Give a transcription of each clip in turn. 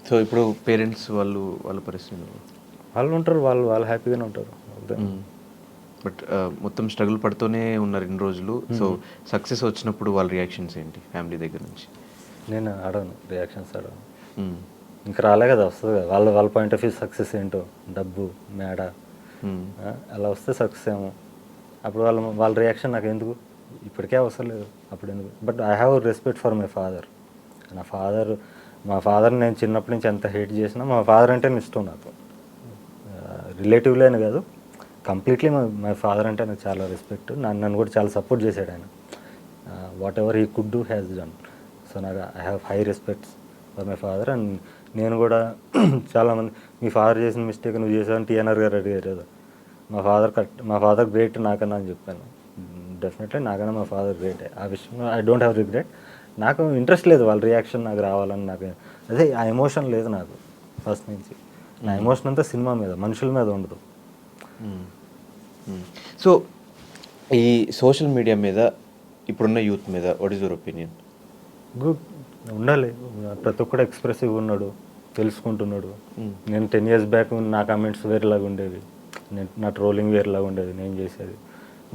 So ఇప్పుడు parents వాళ్ళ పరిస్థితి వాళ్ళు ఉంటారు, వాళ్ళు హ్యాపీగానే ఉంటారు. బట్ మొత్తం స్ట్రగుల్ పడుతూనే ఉన్నారు ఇన్ని రోజులు. సో సక్సెస్ వచ్చినప్పుడు వాళ్ళ రియాక్షన్స్ ఏంటి ఫ్యామిలీ దగ్గర నుంచి? నేను అడగను, రియాక్షన్స్ అడగను. ఇంకా రాలే కదా, వస్తుంది కదా. వాళ్ళ పాయింట్ ఆఫ్ వ్యూ సక్సెస్ ఏంటో, డబ్బు మేడ అలా వస్తే సక్సెస్ ఏమో. అప్పుడు వాళ్ళ రియాక్షన్ నాకు ఎందుకు, ఇప్పటికే అవసరం లేదు, అప్పుడు ఎందుకు. But I have respect for my father. మా ఫాదర్ నేను చిన్నప్పటి నుంచి ఎంత హేట్ చేసినా మా ఫాదర్ అంటే ఇష్టం నాకు. రిలేటివ్లే అని కాదు, కంప్లీట్లీ మై ఫాదర్ అంటే నాకు చాలా రెస్పెక్ట్. నన్ను కూడా చాలా సపోర్ట్ చేశాడు ఆయన. Whatever he could do has done. So నాకు I have high respects for my father. And నేను కూడా చాలామంది మీ ఫాదర్ చేసిన మిస్టేక్ నువ్వు చేసావని టీఎన్ఆర్ గారు అడిగారు కదా. మా ఫాదర్ గ్రేట్ నాకన్నా అని చెప్పాను. డెఫినెట్లీ నాకన్నా మా ఫాదర్ గ్రేటే. ఆ విషయంలో ఐ డోంట్ హ్యావ్ రిగ్రెట్. నాకు ఇంట్రెస్ట్ లేదు వాళ్ళ రియాక్షన్ నాకు రావాలని. నాకు అదే ఆ ఎమోషన్ లేదు నాకు ఫస్ట్ నుంచి. నా ఎమోషన్ అంతా సినిమా మీద, మనుషుల మీద ఉండదు. సో ఈ సోషల్ మీడియా మీద ఇప్పుడున్న యూత్ మీద what is your opinion? Good ఉండాలి. ప్రతి ఒక్కడు ఎక్స్ప్రెసివ్ ఉన్నాడు, తెలుసుకుంటున్నాడు. నేను 10 years బ్యాక్ నా కామెంట్స్ వేరేలాగా ఉండేవి, నా ట్రోలింగ్ వేరేలాగా ఉండేది నేను చేసేది.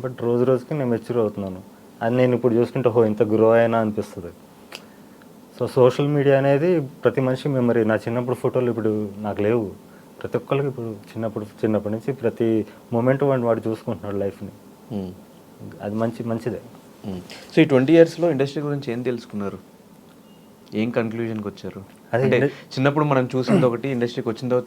బట్ రోజు రోజుకి నేను మెచ్యూర్ అవుతున్నాను. అది నేను ఇప్పుడు చూసుకుంటే ఇంత గ్రో అయినా అనిపిస్తుంది. సో సోషల్ మీడియా అనేది ప్రతి మనిషి మెమరీ. నా చిన్నప్పుడు ఫోటోలు ఇప్పుడు నాకు లేవు. ప్రతి ఒక్కరికి ఇప్పుడు చిన్నప్పటి నుంచి ప్రతి మూమెంట్ వాడు చూసుకుంటున్నాడు లైఫ్ని. అది మంచిదే. సో ఈ 20 yearsలో ఇండస్ట్రీ గురించి ఏం తెలుసుకున్నారు? ఏం కన్క్లూజన్కి వచ్చారు? అంటే చిన్నప్పుడు మనం చూసింది ఒకటి, ఇండస్ట్రీకి వచ్చిందో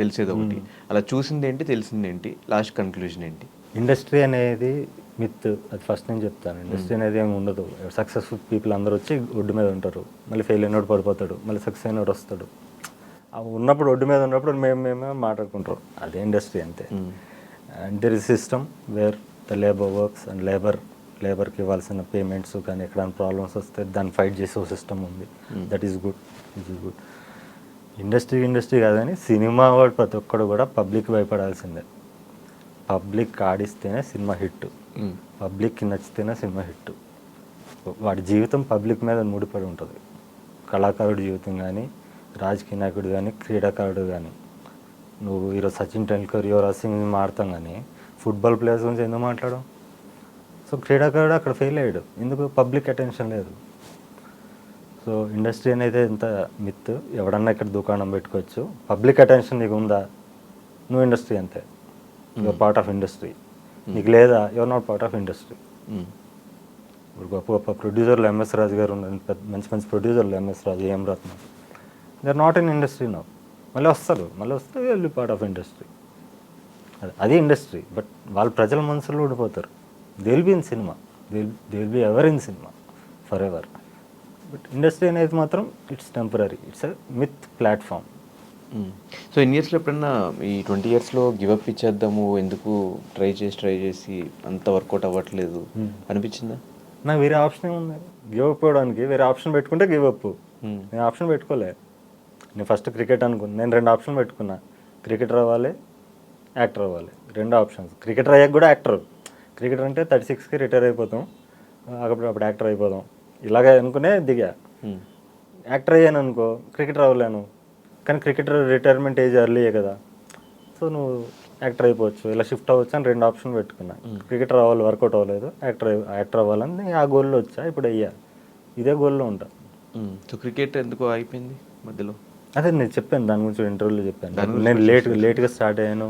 తెలిసేది ఒకటి. అలా చూసింది ఏంటి, తెలిసింది ఏంటి, లాస్ట్ కన్క్లూజన్ ఏంటి? ఇండస్ట్రీ అనేది మిత్, అది ఫస్ట్ నేను చెప్తాను. ఇండస్ట్రీ అనేది ఏమి ఉండదు. సక్సెస్ఫుల్ పీపుల్ అందరూ వచ్చి ఒడ్డు మీద ఉంటారు, మళ్ళీ ఫెయిల్ అయినోడు పడిపోతాడు, మళ్ళీ సక్సెస్ అయినోడు వస్తాడు. ఉన్నప్పుడు ఒడ్డు మీద ఉన్నప్పుడు మేమే మాట్లాడుకుంటారు. అదే ఇండస్ట్రీ అంతే. And there is system where the labour works and లేబర్కి ఇవ్వాల్సిన పేమెంట్స్ కానీ ఎక్కడైనా ప్రాబ్లమ్స్ వస్తే దాన్ని ఫైట్ చేసే ఒక సిస్టమ్ ఉంది. That is good. ఇండస్ట్రీ కాదని సినిమా వాడు ప్రతి ఒక్కడు కూడా పబ్లిక్ భయపడాల్సిందే. పబ్లిక్ ఆడిస్తేనే సినిమా హిట్, పబ్లిక్కి నచ్చితేనే సినిమా హిట్. వాడి జీవితం పబ్లిక్ మీద ముడిపడి ఉంటుంది. కళాకారుడి జీవితం కానీ, రాజకీయ నాయకుడు కానీ, క్రీడాకారుడు కానీ. నువ్వు ఈరోజు సచిన్ టెండూల్కర్, యువరాజ్ సింగ్ మాట్లాడతాం కానీ ఫుట్బాల్ ప్లేయర్స్ గురించి ఎందుకు మాట్లాడడం? సో క్రీడాకారుడు అక్కడ ఫెయిల్ అయ్యాడు, ఎందుకు? పబ్లిక్ అటెన్షన్ లేదు. సో ఇండస్ట్రీ అనేది ఎంత మిత్. ఎవడన్నా ఇక్కడ దుకాణం పెట్టుకోవచ్చు. పబ్లిక్ అటెన్షన్ నీకు ఉందా, నువ్వు ఇండస్ట్రీ అంతే. Your part of industry. నీకు లేదా, your not part of industry. ఇప్పుడు గొప్ప ప్రొడ్యూసర్లు ఎంఎస్ రాజు గారు ఉన్నారు, మంచి ప్రొడ్యూసర్లు MS Raju, A M Ratnam. They are not in industry now. మళ్ళీ వస్తే will be part of industry. అది ఇండస్ట్రీ. బట్ వాళ్ళు ప్రజల మనసులో ఉండిపోతారు. They will be in cinema, they will be ever in cinema forever. But industry అనేది మాత్రం it's temporary, it's a myth platform. So ఇన్ని ఇయర్స్లో ఎప్పుడన్నా ఈ 20 yearsలో గివప్ ఇచ్చేద్దాము, ఎందుకు ట్రై చేసి అంత వర్కౌట్ అవ్వట్లేదు అనిపించిందా? నాకు వేరే ఆప్షన్ ఏముంది గివప్ అవ్వడానికి? వేరే ఆప్షన్ పెట్టుకుంటే గివప్. నేను ఆప్షన్ పెట్టుకోలే. నేను ఫస్ట్ క్రికెట్ అనుకున్నాను. నేను 2 ఆప్షన్లు పెట్టుకున్నా. క్రికెటర్ అవ్వాలి, యాక్టర్ అవ్వాలి, 2 ఆప్షన్స్. క్రికెటర్ అయ్యాక కూడా యాక్టర్. క్రికెటర్ అంటే 36కి రిటైర్ అయిపోతాం, అప్పుడు యాక్టర్ అయిపోదాం ఇలాగే అనుకునే దిగా. యాక్టర్ అయ్యాను అనుకో, క్రికెటర్ అవ్వలేను. కానీ క్రికెటర్ రిటైర్మెంట్ ఏజ్ ఎర్లీయే కదా. సో నువ్వు యాక్టర్ అయిపోవచ్చు, ఇలా షిఫ్ట్ అవ్వచ్చు అని 2 ఆప్షన్ పెట్టుకున్నా. క్రికెటర్ అవ్వాలి, వర్కౌట్ అవ్వలేదు. యాక్టర్ అవ్వాలని ఆ గోల్లో వచ్చా, ఇప్పుడు అయ్యా. ఇదే గోల్లో ఉంటా. సో క్రికెట్ ఎందుకు అయిపోయింది మధ్యలో? అదే నేను చెప్పాను, దాని గురించి ఇంటర్వ్యూలో చెప్పాను. నేను లేట్గా స్టార్ట్ అయ్యాను.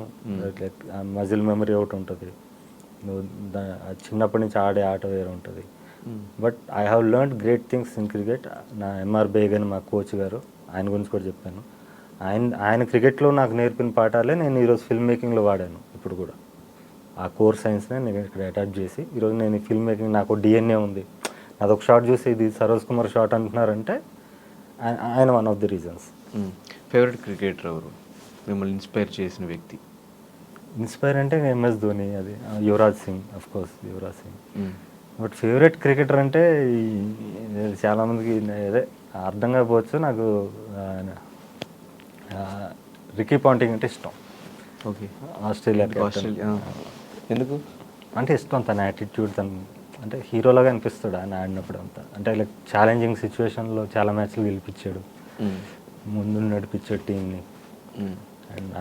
మజిల్ మెమరీ ఒకటి ఉంటుంది. నువ్వు చిన్నప్పటి నుంచి ఆడే ఆట వేరే ఉంటుంది. But I have learned great things in cricket. నా ఎంఆర్ బేగన్ మా కోచ్ గారు, ఆయన గురించి కూడా చెప్పాను. ఆయన క్రికెట్లో నాకు నేర్పిన పాఠాలే నేను ఈరోజు ఫిల్మ్ మేకింగ్లో వాడాను. ఇప్పుడు కూడా ఆ కోర్ సైన్స్నే నేను ఇక్కడ అడాప్ట్ చేసి ఈరోజు నేను ఈ ఫిల్మ్ మేకింగ్, నాకు డిఎన్ఏ ఉంది. అదొక షాట్ చూసి ఇది సరోజ్ కుమార్ షాట్ అంటున్నారంటే ఆయన one of the reasons. Favourite cricketer ఎవరు, మిమ్మల్ని ఇన్స్పైర్ చేసిన వ్యక్తి? ఇన్స్పైర్ అంటే ఎంఎస్ ధోని, అది Yuvraj Singh, of course Yuvraj Singh. But favourite cricketer అంటే చాలామందికి అదే అర్థం కాకపోవచ్చు. నాకు రికీ పాంటింగ్ అంటే ఇష్టం. Okay, Australia. ఎందుకు అంటే ఇష్టం తన యాటిట్యూడ్. తను అంటే హీరోలాగా అనిపిస్తాడు ఆయన ఆడినప్పుడు అంతా. అంటే లైక్ ఛాలెంజింగ్ సిచ్యువేషన్లో చాలా మ్యాచ్లు గెలిపించాడు. ముందు నడిపించే టీంని. అండ్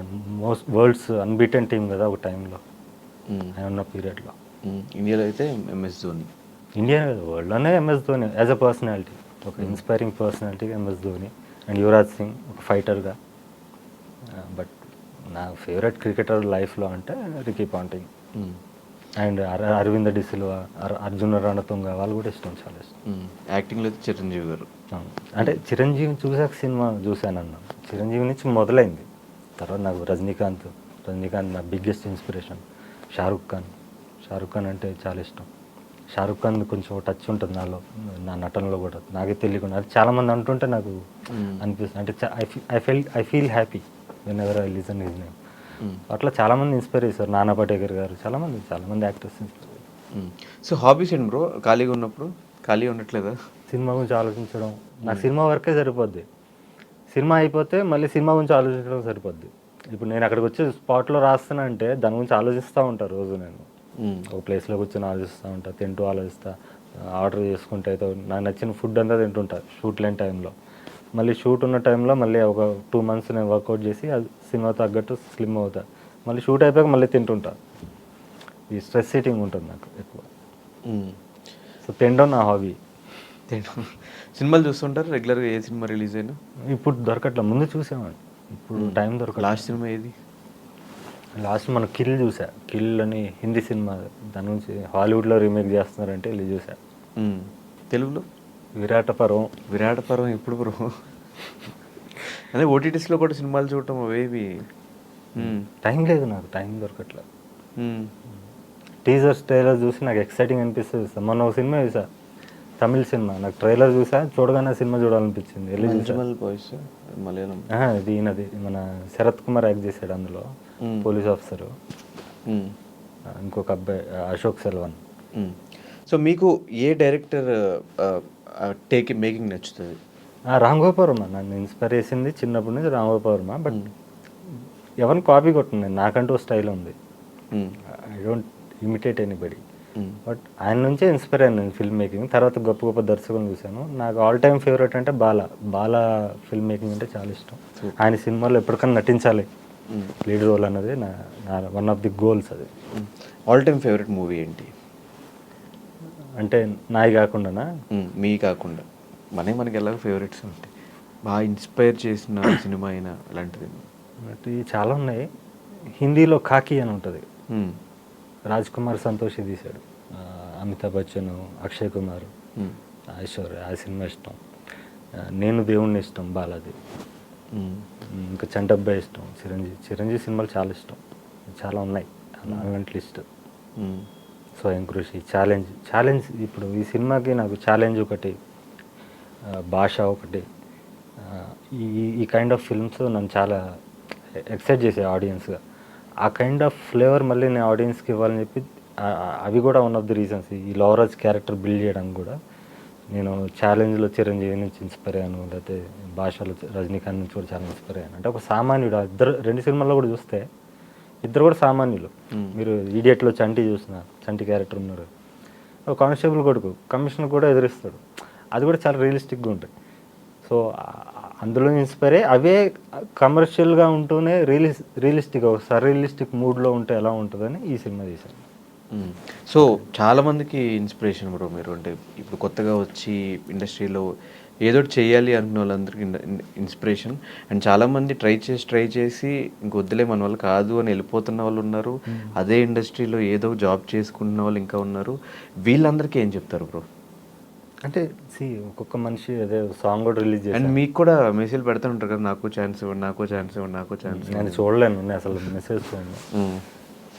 వరల్డ్స్ అన్బీటెన్ టీం కదా ఒక టైంలో ఆయన ఉన్న పీరియడ్లో. ఇండియాలో అయితే ఎంఎస్ ధోని. ఇండియా కదా, వరల్డ్లోనే MS Dhoni as a personality, ఒక inspiring personality MS Dhoni. And Yuvraj Singh ఒక ఫైటర్గా. బట్ నా ఫేవరెట్ క్రికెటర్ లైఫ్లో అంటే Ricky Ponting. And Aravinda de Silva, Arjuna Ranatunga, వాళ్ళు కూడా ఇష్టం, చాలా ఇష్టం. యాక్టింగ్లో అయితే చిరంజీవి గారు. అంటే చిరంజీవిని చూసాక సినిమా చూశానన్నా. చిరంజీవి నుంచి మొదలైంది. తర్వాత నాకు రజనీకాంత్ నా బిగ్గెస్ట్ ఇన్స్పిరేషన్. షారుఖ్ ఖాన్ అంటే చాలా ఇష్టం. షారుఖ్ ఖాన్ కొంచెం టచ్ ఉంటుంది నాలో, నా నటనలో కూడా, నాకే తెలియకుండా. అది చాలామంది అంటుంటే నాకు అనిపిస్తుంది. అంటే I feel happy when ever I listen his name. అట్లా చాలామంది ఇన్స్పైర్ చేశారు. నానా పటేకర్ గారు, చాలామంది యాక్టర్స్ ఇన్స్పైర్. సో హాబీస్ ఏంటి బ్రో? ఖాళీగా ఉన్నప్పుడు? ఖాళీగా ఉండట్లేదా? సినిమా గురించి ఆలోచించడం. నాకు సినిమా వరకే సరిపోద్ది. సినిమా అయిపోతే మళ్ళీ సినిమా గురించి ఆలోచించడం సరిపోద్ది. ఇప్పుడు నేను అక్కడికి వచ్చి స్పాట్లో రాస్తున్నా అంటే దాని గురించి ఆలోచిస్తూ ఉంటాను రోజు. నేను ఒక ప్లేస్లో కూర్చొని ఆలోచిస్తూ ఉంటాను, తింటూ ఆలోచిస్తా, ఆర్డర్ చేసుకుంటే అయితే నాకు నచ్చిన ఫుడ్ అంతా తింటుంటా షూట్ లేని టైంలో. మళ్ళీ షూట్ ఉన్న టైంలో మళ్ళీ ఒక 2 months నేను వర్కౌట్ చేసి అది సినిమా తగ్గట్టు స్లిమ్ అవుతా. మళ్ళీ షూట్ అయిపోయాక మళ్ళీ తింటుంటా. ఈ స్ట్రెస్ ఈటింగ్ ఉంటుంది నాకు ఎక్కువ. సో తినడం నా హాబీ. సినిమాలు చూస్తుంటారు రెగ్యులర్గా? ఏ సినిమా రిలీజ్ అయినా? ఇప్పుడు దొరకట్లా, ముందు చూసామండి, ఇప్పుడు టైం దొరకదు. లాస్ట్ సినిమా ఏది? లాస్ట్ మనం కిల్ చూసా. కిల్ అని హిందీ సినిమా, దాని నుంచి హాలీవుడ్లో రీమేక్ చేస్తున్నారంటే వెళ్ళి చూసా. తెలుగులో విరాట పర్వం ఎప్పుడు బ్రో? అదే ఓటీటీస్లో కూడా సినిమాలు చూడటం అవేవి టైం లేదు నాకు, టైం దొరకట్లేదు. టీజర్స్ ట్రైలర్ చూసి నాకు ఎక్సైటింగ్ అనిపిస్తుంది. మొన్న ఒక సినిమా చూసా, తమిళ సినిమా. నాకు ట్రైలర్ చూసా, చూడగానే సినిమా చూడాలనిపించింది. ఇది ఈయనది, మన శరత్ కుమార్ యాక్ట్ చేశాడు అందులో, పోలీస్ ఆఫీసరు. ఇంకొక అబ్బాయి అశోక్ సెల్వన్. సో మీకు ఏ డైరెక్టర్ మేకింగ్ నచ్చుతుంది? రామ్ గోపాల్ వర్మ నన్ను ఇన్స్పైర్ చేసింది చిన్నప్పటి నుంచి, రామ్ గోపాల్ వర్మ. బట్ ఎవరిని కాపీ కొట్టింది, నాకంటూ స్టైల్ ఉంది. I don't imitate anybody. But ఆయన నుంచే ఇన్స్పైర్ అయ్యాను నేను ఫిల్మ్ మేకింగ్. తర్వాత గొప్ప గొప్ప దర్శకులను చూశాను. నాకు ఆల్ టైమ్ ఫేవరెట్ అంటే బాలా ఫిల్మ్ మేకింగ్ అంటే చాలా ఇష్టం. ఆయన సినిమాలో ఎప్పటికైనా నటించాలి, లీడ్ రోల్ అన్నది నా వన్ ఆఫ్ ది గోల్స్. అది ఆల్ టైమ్ ఫేవరెట్ మూవీ ఏంటి? అంటే నాయి కాకుండానా? మీ కాకుండా మనకి ఎలాగో ఫేవరెట్స్ ఉంటాయి. బాగా ఇన్స్పైర్ చేసిన సినిమా అయినా అలాంటిది? చాలా ఉన్నాయి. హిందీలో ఖాకీ అని ఉంటుంది, రాజ్ కుమార్ సంతోషి తీశాడు. అమితాబ్ బచ్చన్, అక్షయ్ కుమార్, ఐశ్వర్య. ఆ సినిమా ఇష్టం. నేను దేవుణ్ణి ఇష్టం, బాలాది. ఇంకా చంటబ్బాయి ఇష్టం. చిరంజీవి సినిమాలు చాలా ఇష్టం, చాలా ఉన్నాయి అలాంటి లిస్ట్. స్వయం కృషి, ఛాలెంజ్. ఇప్పుడు ఈ సినిమాకి నాకు ఛాలెంజ్ ఒకటి, భాష ఒకటి, ఈ కైండ్ ఆఫ్ ఫిల్మ్స్ నన్ను చాలా ఎక్సైట్ చేసాయి ఆడియన్స్గా. ఆ కైండ్ ఆఫ్ ఫ్లేవర్ మళ్ళీ నేను ఆడియన్స్కి ఇవ్వాలని చెప్పి, అవి కూడా వన్ ఆఫ్ ది రీజన్స్. ఈ లవరాజ్ క్యారెక్టర్ బిల్డ్ చేయడానికి కూడా నేను ఛాలెంజ్లో చిరంజీవి నుంచి ఇన్స్పైర్ అయ్యాను, లేకపోతే భాషలో రజనీకాంత్ నుంచి కూడా చాలా ఇన్స్పైర్ అయ్యాను. అంటే ఒక సామాన్యుడు. ఇద్దరు 2 సినిమాల్లో కూడా చూస్తే ఇద్దరు కూడా సామాన్యులు. మీరు ఈడియట్లో చంటి క్యారెక్టర్ ఉన్నారు, ఒక కానిస్టేబుల్ కొడుకు కమిషనర్ కూడా ఎదురిస్తాడు. అది కూడా చాలా రియలిస్టిక్గా ఉంటాయి. సో అందులో ఇన్స్పైర్ అయ్యి అవే కమర్షియల్గా ఉంటూనే రియలిస్టిక్, ఒక సర్రియలిస్టిక్ మూడ్లో ఉంటే ఎలా ఉంటుందని ఈ సినిమా తీశాను. సో చాలామందికి ఇన్స్పిరేషన్ బ్రో మీరు. అంటే ఇప్పుడు కొత్తగా వచ్చి ఇండస్ట్రీలో ఏదో చేయాలి అనుకున్న వాళ్ళందరికీ ఇన్స్పిరేషన్. అండ్ చాలామంది ట్రై చేసి ఇంకొద్దులే మన వాళ్ళు కాదు అని వెళ్ళిపోతున్న వాళ్ళు ఉన్నారు. అదే ఇండస్ట్రీలో ఏదో జాబ్ చేసుకుంటున్న వాళ్ళు ఇంకా ఉన్నారు. వీళ్ళందరికీ ఏం చెప్తారు బ్రో? అంటే ఒక్కొక్క మనిషి అదే సాంగ్ కూడా రిలీజ్ చేసి, అండ్ మీకు కూడా మెసేజ్ పెడతా ఉంటారు కదా, నాకు ఛాన్స్ ఇవ్వండి. నేను చూడలేను, నేను అసలు మెసేజ్ చూడండి.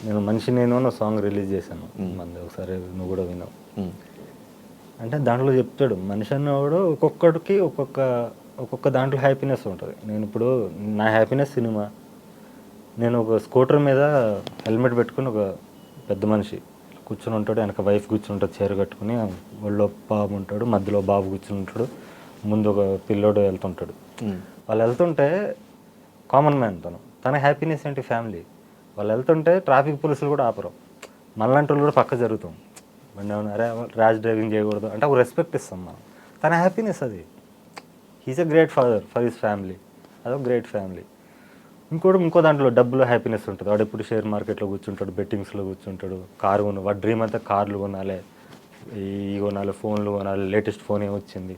నేను నేను సాంగ్ రిలీజ్ చేశాను మంది, ఒకసారి నువ్వు కూడా విన్నావు. అంటే దాంట్లో చెప్తాడు, మనిషి అన్నవాడు ఒక్కొక్కడికి ఒక్కొక్క దాంట్లో హ్యాపీనెస్ ఉంటుంది. నేను ఇప్పుడు నా హ్యాపీనెస్ సినిమా. నేను ఒక స్కూటర్ మీద హెల్మెట్ పెట్టుకుని, ఒక పెద్ద మనిషి కూర్చుని ఉంటాడు, వెనక వైఫ్ కూర్చుని ఉంటుంది చీర కట్టుకుని, ఒళ్ళో బాబు ఉంటాడు, మధ్యలో బాబు కూర్చుని ఉంటాడు, ముందు ఒక పిల్లోడు వెళ్తుంటాడు. వాళ్ళు వెళ్తుంటే కామన్ మ్యాన్ తన హ్యాపీనెస్ ఏంటి? ఫ్యామిలీ. వాళ్ళు వెళ్తుంటే ట్రాఫిక్ పోలీసులు కూడా ఆపరు, మళ్ళంటి వాళ్ళు కూడా పక్క జరుగుతాం. అరే ర్యాష్ డ్రైవింగ్ చేయకూడదు అంటే ఒక రెస్పెక్ట్ ఇస్తాం మనం. తన హ్యాపీనెస్ అది. He's a great father for his family. అదొక గ్రేట్ ఫ్యామిలీ. ఇంకో దాంట్లో డబ్బులు హ్యాపీనెస్ ఉంటుంది. వాడు ఎప్పుడు షేర్ మార్కెట్లో కూర్చుంటాడు, బెట్టింగ్స్లో కూర్చుంటాడు, కారు వాడు డ్రీమ్ అంతా కార్లు కొనాలి, ఈ కొనాలి, ఫోన్లు కొనాలి, లేటెస్ట్ ఫోన్ ఏమొచ్చింది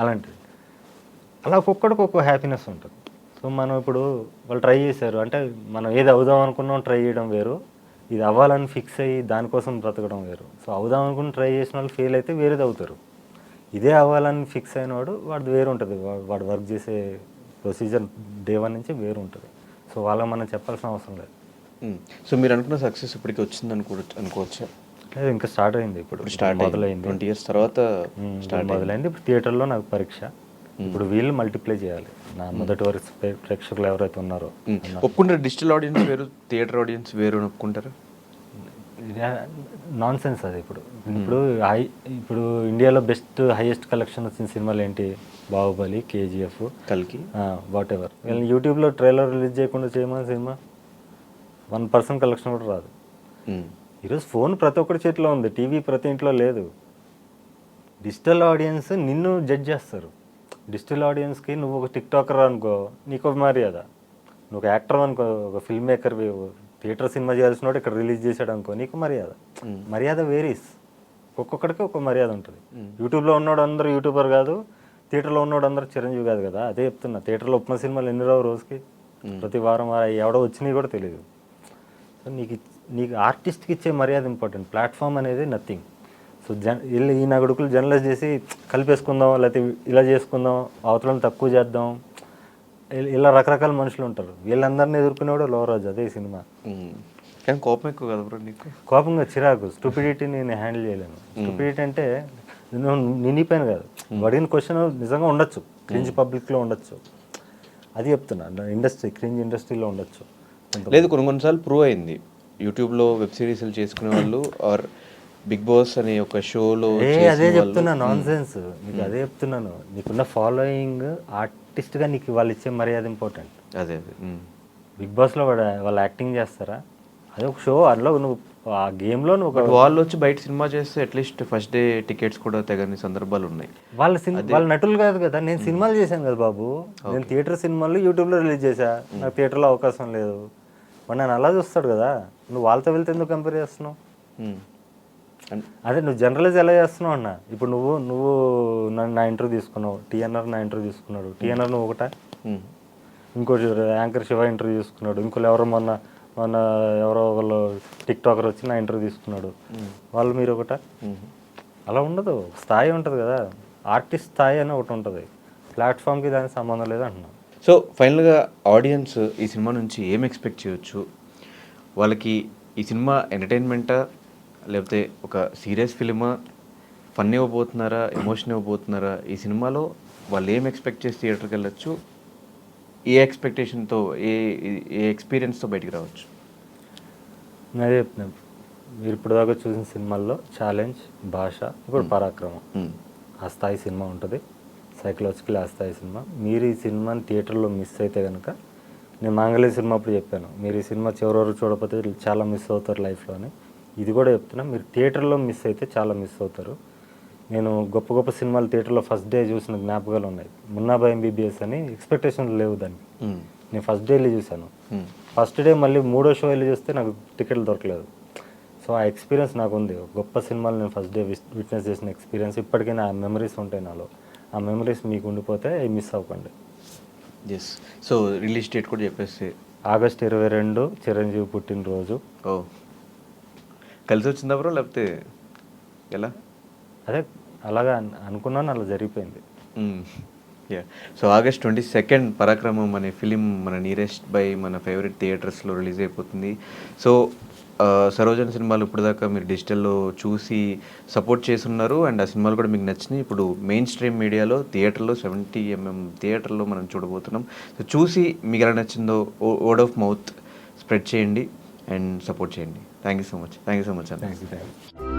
అలాంటిది. అలా ఒక్కొక్కడికి ఒక్కో హ్యాపీనెస్ ఉంటుంది. సో మనం ఇప్పుడు వాళ్ళు ట్రై చేశారు అంటే మనం ఏది అవుదాం అనుకున్నాం ట్రై చేయడం వేరు, ఇది అవ్వాలని ఫిక్స్ అయ్యి దానికోసం బ్రతకడం వేరు. సో అవుదాం అనుకుని ట్రై చేసిన వాళ్ళు ఫెయిల్ అయితే వేరేది అవుతారు. ఇదే అవ్వాలని ఫిక్స్ అయినవాడు వాడు వేరు ఉంటుంది, వాడు వర్క్ చేసే ప్రొసీజర్ డే 1 నుంచి వేరు ఉంటుంది. సో వాళ్ళకి మనం చెప్పాల్సిన అవసరం లేదు. సో మీరు అనుకున్న సక్సెస్ ఇప్పటికి వచ్చింది అనుకోవచ్చా? లేదు, ఇంకా స్టార్ట్ అయింది. ఇప్పుడు మొదలైంది, 20 years తర్వాత మొదలైంది. ఇప్పుడు థియేటర్లో నాకు పరీక్ష. ఇప్పుడు వీళ్ళు మల్టిప్లై చేయాలి, నా మొదటి వరకు ప్రేక్షకులు ఎవరైతే ఉన్నారో. ఒప్పుకుంటారు డిజిటల్ ఆడియన్స్ వేరు, థియేటర్ ఆడియన్స్ వేరు అని ఒప్పుకుంటారు? నాన్ సెన్స్ అది. ఇప్పుడు ఇండియాలో బెస్ట్ హైయెస్ట్ కలెక్షన్ వచ్చిన సినిమాలు ఏంటి? బాహుబలి, కేజీఎఫ్, కల్కి, వాట్ ఎవర్. వీళ్ళని యూట్యూబ్లో ట్రైలర్ రిలీజ్ చేయకుండా చేయమని సినిమా 1% కలెక్షన్ కూడా రాదు. ఈరోజు ఫోన్ ప్రతి ఒక్కరి చేతిలో ఉంది, టీవీ ప్రతి ఇంట్లో లేదు. డిజిటల్ ఆడియన్స్ నిన్ను జడ్జ్ చేస్తారు. డిజిటల్ ఆడియన్స్కి నువ్వు ఒక టిక్ టాకర్ అనుకో, నీకు ఒక మర్యాద. నువ్వు ఒక యాక్టర్ అనుకో, ఒక ఫిల్మ్ మేకర్, థియేటర్ సినిమా చేయాల్సిన వాడు ఇక్కడ రిలీజ్ చేశాడు అనుకో, నీకు మర్యాద. మర్యాద వేరీస్, ఒక్కొక్కడికి ఒక మర్యాద ఉంటుంది. యూట్యూబ్లో ఉన్నవాడు అందరూ యూట్యూబర్ కాదు, థియేటర్లో ఉన్నవాడు అందరూ చిరంజీవి కాదు కదా. అదే చెప్తున్నా, థియేటర్లో ఉప్మా సినిమాలు ఎన్ని రావు రోజుకి, ప్రతి వారం ఎవడో వచ్చినాయి కూడా తెలియదు. సో నీకు ఆర్టిస్ట్కి ఇచ్చే మర్యాద ఇంపార్టెంట్, ప్లాట్ఫామ్ అనేది నథింగ్. సో ఈ నగడుకులు జర్నలైజ్ చేసి కలిపేసుకుందాం, లేకపోతే ఇలా చేసుకుందాం, అవతలను తక్కువ చేద్దాం, ఇలా రకరకాల మనుషులు ఉంటారు. వీళ్ళందరినీ ఎదుర్కొనేవాడు లోవరాజు. అదే సినిమా. కానీ కోపం ఎక్కువ కదా బ్రో నీకు? కోపంగా చిరాకు, స్టూపిడిటీని నేను హ్యాండిల్ చేయలేను. స్టూపిడిటీ అంటే నేను నిండిపోయాను కాదు, అడిగిన క్వశ్చన్ నిజంగా ఉండొచ్చు, క్రింజ్ పబ్లిక్లో ఉండొచ్చు, అది చెప్తున్నా. క్రింజ్ ఇండస్ట్రీలో ఉండొచ్చు. లేదు, కొన్నిసార్లు ప్రూవ్ అయింది. యూట్యూబ్లో వెబ్ సిరీస్లు చేసుకునే వాళ్ళు ఆర్ బిగ్ బాస్ అనే ఒక షోలో అదే చెప్తున్నా, నాన్ సెన్స్. నీకు అదే చెప్తున్నాను, నీకున్న ఫాలోయింగ్ ఆర్టిస్ట్గా నీకు వాళ్ళు ఇచ్చే మర్యాద ఇంపార్టెంట్. అదే బిగ్ బాస్లో వాళ్ళు యాక్టింగ్ చేస్తారా? అదే ఒక షో, అందులో నువ్వు ఆ గేమ్లో నువ్వు వాళ్ళు వచ్చి బయట సినిమా చేస్తే అట్లీస్ట్ ఫస్ట్ డే టికెట్స్ కూడా తెగని సందర్భాలు ఉన్నాయి. వాళ్ళ నటులు కాదు కదా. నేను సినిమాలు చేశాను కదా బాబు, నేను థియేటర్ సినిమాలు యూట్యూబ్లో రిలీజ్ చేశా, నాకు థియేటర్లో అవకాశం లేదు. మరి నన్ను అలా చూస్తాడు కదా, నువ్వు వాళ్ళతో వెళ్తే ఎందుకు కంపేర్ చేస్తున్నావు? అదే నువ్వు జనరలైజ్ ఎలా చేస్తున్నావు అన్న. ఇప్పుడు నువ్వు నా ఇంటర్వ్యూ తీసుకున్నావు, టీఎన్ఆర్ నా ఇంటర్వ్యూ తీసుకున్నాడు, టీఎన్ఆర్ నువ్వు ఒకట, ఇంకోటి యాంకర్ శివ ఇంటర్వ్యూ తీసుకున్నాడు, ఇంకోళ్ళు ఎవరో మొన్న ఎవరో వాళ్ళు టిక్ టాకర్ వచ్చి నా ఇంటర్వ్యూ తీసుకున్నాడు, వాళ్ళు మీరు ఒకట. అలా ఉండదు, స్థాయి ఉంటుంది కదా. ఆర్టిస్ట్ స్థాయి అని ఒకటి ఉంటుంది, ప్లాట్ఫామ్కి దానికి సంబంధం లేదు అంటున్నాను. సో ఫైనల్గా ఆడియన్స్ ఈ సినిమా నుంచి ఏం ఎక్స్పెక్ట్ చేయొచ్చు? వాళ్ళకి ఈ సినిమా ఎంటర్టైన్మెంటా, లేకపోతే ఒక సీరియస్ ఫిలిమా, ఫన్ ఇవ్వబోతున్నారా, ఎమోషన్ ఇవ్వబోతున్నారా? ఈ సినిమాలో వాళ్ళు ఏం ఎక్స్పెక్ట్ చేసి థియేటర్కి వెళ్ళొచ్చు, ఏ ఎక్స్పెక్టేషన్తో, ఏ ఎక్స్పీరియన్స్తో బయటికి రావచ్చు? అదే చెప్తున్నాను, మీరు ఇప్పుడు దాకా చూసిన సినిమాల్లో ఛాలెంజ్, భాష, ఇప్పుడు పరాక్రమం, ఆ స్థాయి సినిమా ఉంటుంది. సైకలాజికల్ ఆ స్థాయి సినిమా. మీరు ఈ సినిమాని థియేటర్లో మిస్ అయితే కనుక, నేను మాంగళ్య సినిమా అప్పుడు చెప్పాను, మీరు ఈ సినిమా చివరి చూడకపోతే చాలా మిస్ అవుతారు లైఫ్లో అని. ఇది కూడా చెప్తున్నా, మీరు థియేటర్లో మిస్ అయితే చాలా మిస్ అవుతారు. నేను గొప్ప గొప్ప సినిమాలు థియేటర్లో ఫస్ట్ డే చూసిన జ్ఞాపకాలు ఉన్నాయి. మున్నాబాయ్ ఎంబీబీఎస్ అని ఎక్స్పెక్టేషన్ లేవు దానికి, నేను ఫస్ట్ డే వెళ్ళి చూశాను. ఫస్ట్ డే మళ్ళీ 3వ షో వెళ్ళి చూస్తే నాకు టికెట్లు దొరకలేదు. సో ఆ ఎక్స్పీరియన్స్ నాకు ఉంది. గొప్ప సినిమాలు నేను ఫస్ట్ డే విట్నెస్ చేసిన ఎక్స్పీరియన్స్ ఇప్పటికీ నా మెమరీస్ ఉంటాయి నాలో. ఆ మెమరీస్ మీకు ఉండిపోతే మిస్ అవ్వకండి. ఎస్. సో రిలీజ్ డేట్ కూడా చెప్పేసి ఆగస్ట్ 22 చిరంజీవి పుట్టినరోజు. ఓ, కలిసి వచ్చిందా బ్రో లేకపోతే ఎలా? అదే అలాగా అనుకున్నాను, అలా జరిగిపోయింది. సో ఆగస్ట్ 22 పరాక్రమం అనే ఫిలిం మన నియరెస్ట్ బై మన ఫేవరెట్ థియేటర్స్లో రిలీజ్ అయిపోతుంది. సో సరోజన్ సినిమాలు ఇప్పుడు దాకా మీరు డిజిటల్లో చూసి సపోర్ట్ చేస్తున్నారు, అండ్ ఆ సినిమాలు కూడా మీకు నచ్చినాయి. ఇప్పుడు మెయిన్ స్ట్రీమ్ మీడియాలో థియేటర్లో 70mm థియేటర్లో మనం చూడబోతున్నాం. సో చూసి మీకు ఎలా నచ్చిందో వర్డ్ ఆఫ్ మౌత్ స్ప్రెడ్ చేయండి అండ్ సపోర్ట్ చేయండి. Thank you so much. Thank you so much.